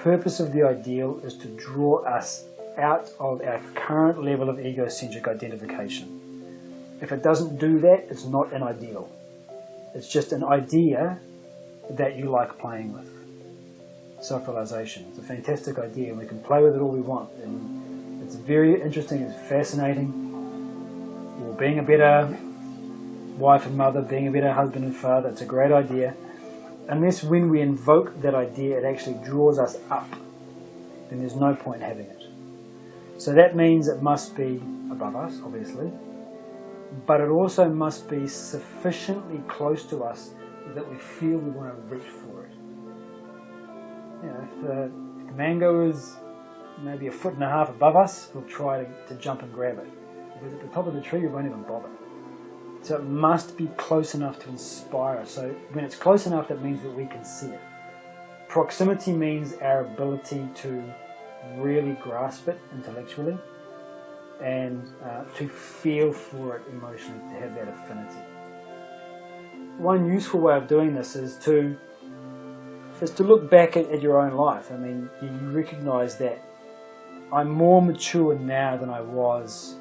purpose of the ideal is to draw us out of our current level of egocentric identification. If it doesn't do that, it's not an ideal. It's just an idea that you like playing with. Self-realization. It's a fantastic idea, and we can play with it all we want. And it's very interesting, it's fascinating. Or being a better wife and mother, being a better husband and father, it's a great idea. Unless when we invoke that idea, it actually draws us up, then there's no point having it. So that means it must be above us, obviously, but it also must be sufficiently close to us that we feel we want to reach for it. You know, if the mango is maybe 1.5 feet above us, we'll try to jump and grab it. If it's at the top of the tree, we won't even bother. So it must be close enough to inspire us. So when it's close enough, that means that we can see it. Proximity means our ability to really grasp it intellectually and to feel for it emotionally, to have that affinity. One useful way of doing this is to look back at your own life. I mean, you recognize that I'm more mature now than I was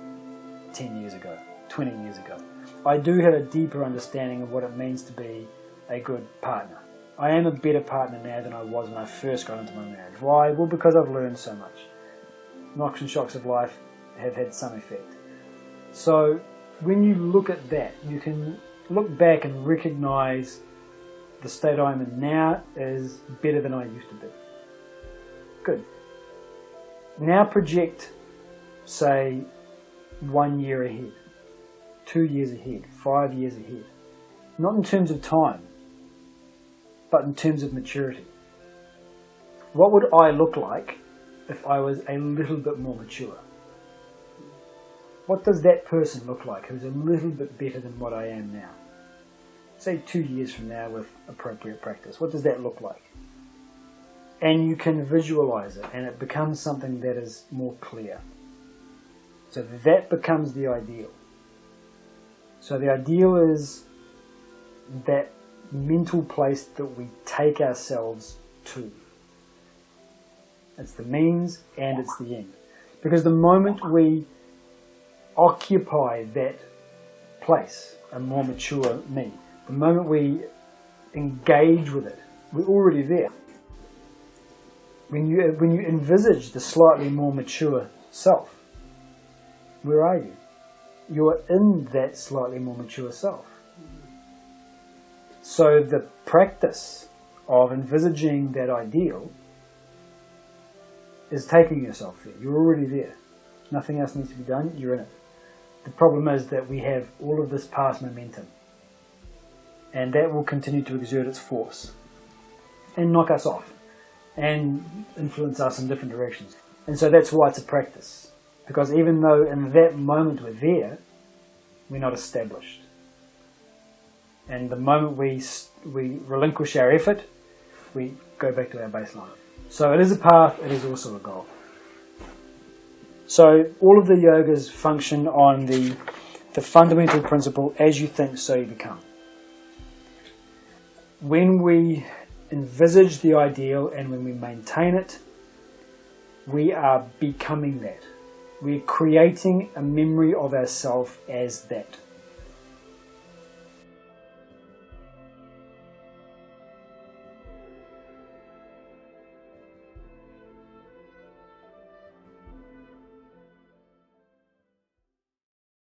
10 years ago, 20 years ago. I do have a deeper understanding of what it means to be a good partner. I am a better partner now than I was when I first got into my marriage. Why? Well, because I've learned so much. Knocks and shocks of life have had some effect. So when you look at that, you can look back and recognize the state I'm in now is better than I used to be. Good. Now project, say, 1 year ahead, 2 years ahead, 5 years ahead. Not in terms of time, but in terms of maturity. What would I look like if I was a little bit more mature? What does that person look like who's a little bit better than what I am now? Say 2 years from now with appropriate practice. What does that look like? And you can visualize it, and it becomes something that is more clear. So that becomes the ideal. So the ideal is that mental place that we take ourselves to. It's the means and it's the end. Because the moment we occupy that place, a more mature me, the moment we engage with it, we're already there. When you envisage the slightly more mature self, where are you? You're in that slightly more mature self. So the practice of envisaging that ideal is taking yourself there. You're already there. Nothing else needs to be done. You're in it. The problem is that we have all of this past momentum, and that will continue to exert its force and knock us off and influence us in different directions. And so that's why it's a practice. Because even though in that moment we're there, we're not established. And the moment we relinquish our effort, we go back to our baseline. So it is a path, it is also a goal. So all of the yogas function on the fundamental principle, as you think, so you become. When we envisage the ideal and when we maintain it, we are becoming that. We're creating a memory of ourselves as that.